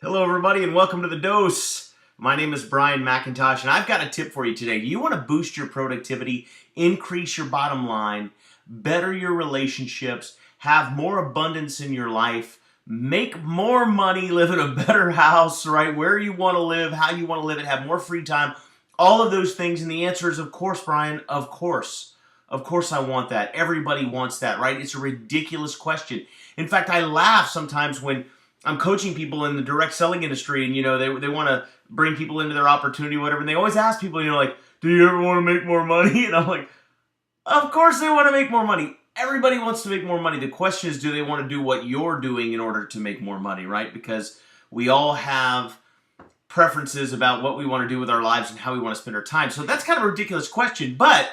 Hello, everybody, and welcome to The Dose. My name is Brian McIntosh, and I've got a tip for you today. You want to boost your productivity, increase your bottom line, better your relationships, have more abundance in your life, make more money, live in a better house, right? Where you want to live, how you want to live it, have more free time, all of those things. And the answer is, of course, Brian, of course. Of course I want that. Everybody wants that, right? It's a ridiculous question. In fact, I laugh sometimes when I'm coaching people in the direct selling industry, and they want to bring people into their opportunity, whatever. And they always ask people, like, "Do you ever want to make more money?" And I'm like, "Of course they want to make more money. Everybody wants to make more money. The question is, do they want to do what you're doing in order to make more money, right? Because we all have preferences about what we want to do with our lives and how we want to spend our time. So that's kind of a ridiculous question. But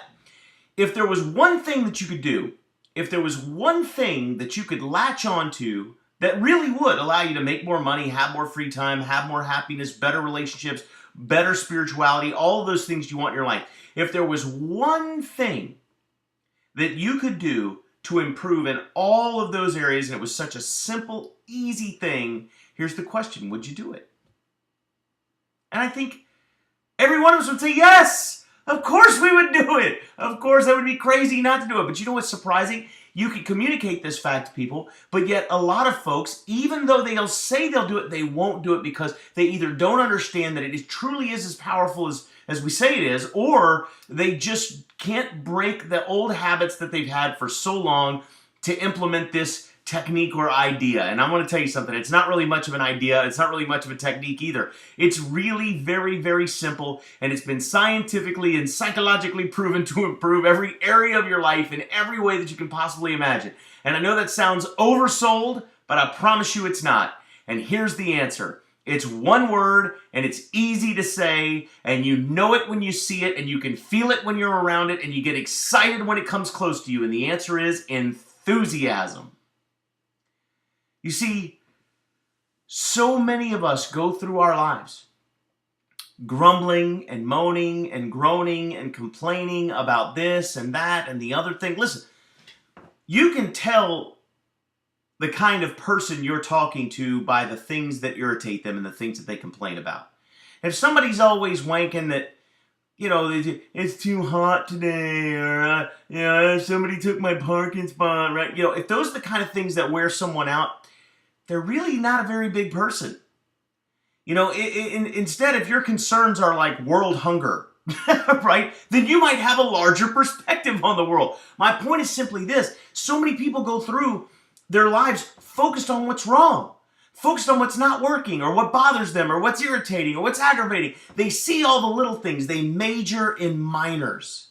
if there was one thing that you could do, if there was one thing that you could latch onto that really would allow you to make more money, have more free time, have more happiness, better relationships, better spirituality, all of those things you want in your life. If there was one thing that you could do to improve in all of those areas, and it was such a simple, easy thing, here's the question: would you do it? And I think every one of us would say yes. Of course we would do it. Of course, that would be crazy not to do it. But you know what's surprising? You can communicate this fact to people, but yet a lot of folks, even though they'll say they'll do it, they won't do it because they either don't understand that it truly is as powerful as we say it is, or they just can't break the old habits that they've had for so long to implement this technique or idea. And I'm going to tell you something. It's not really much of an idea. It's not really much of a technique either. It's really very, very simple, and it's been scientifically and psychologically proven to improve every area of your life in every way that you can possibly imagine. And I know that sounds oversold, but I promise you it's not. And here's the answer. It's one word, and it's easy to say, and you know it when you see it, and you can feel it when you're around it, and you get excited when it comes close to you. And the answer is enthusiasm. You see, so many of us go through our lives grumbling and moaning and groaning and complaining about this and that and the other thing. Listen, you can tell the kind of person you're talking to by the things that irritate them and the things that they complain about. If somebody's always wanking that, it's too hot today, or, somebody took my parking spot, right? If those are the kind of things that wear someone out, they're really not a very big person. Instead, if your concerns are like world hunger, right, then you might have a larger perspective on the world. My point is simply this. So many people go through their lives focused on what's wrong, focused on what's not working, or what bothers them, or what's irritating, or what's aggravating. They see all the little things. They major in minors.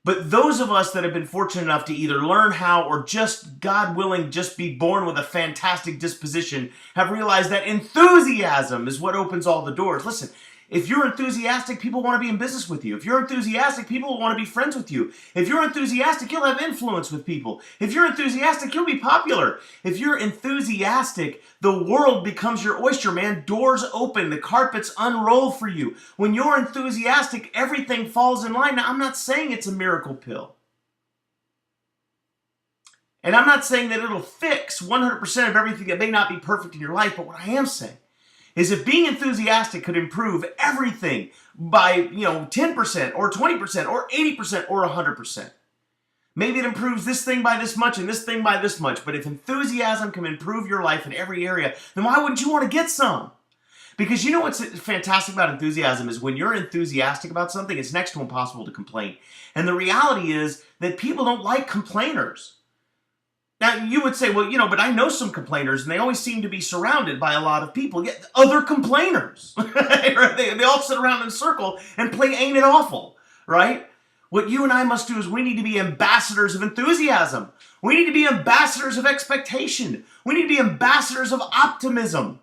But those of us that have been fortunate enough to either learn how or just, God willing, just be born with a fantastic disposition have realized that enthusiasm is what opens all the doors. Listen, if you're enthusiastic, people want to be in business with you. If you're enthusiastic, people will want to be friends with you. If you're enthusiastic, you'll have influence with people. If you're enthusiastic, you'll be popular. If you're enthusiastic, the world becomes your oyster, man. Doors open, the carpets unroll for you. When you're enthusiastic, everything falls in line. Now, I'm not saying it's a miracle pill. And I'm not saying that it'll fix 100% of everything that may not be perfect in your life, but what I am saying is if being enthusiastic could improve everything by, 10% or 20% or 80% or 100%. Maybe it improves this thing by this much and this thing by this much. But if enthusiasm can improve your life in every area, then why wouldn't you want to get some? Because you know what's fantastic about enthusiasm is when you're enthusiastic about something, it's next to impossible to complain. And the reality is that people don't like complainers. Now, you would say, well, but I know some complainers, and they always seem to be surrounded by a lot of people, yet other complainers. They all sit around in a circle and play Ain't It Awful, right? What you and I must do is we need to be ambassadors of enthusiasm. We need to be ambassadors of expectation. We need to be ambassadors of optimism.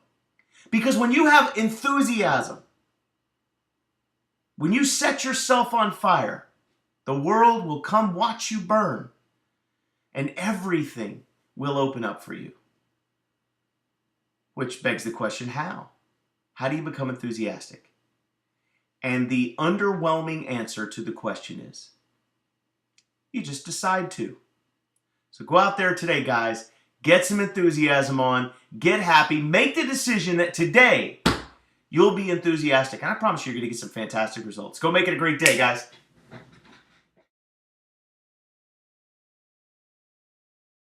Because when you have enthusiasm, when you set yourself on fire, the world will come watch you burn. And everything will open up for you. Which begs the question, how? How do you become enthusiastic? And the underwhelming answer to the question is, you just decide to. So go out there today, guys. get some enthusiasm on, get happy, make the decision that today you'll be enthusiastic. And I promise you're going to get some fantastic results. Go make it a great day, guys.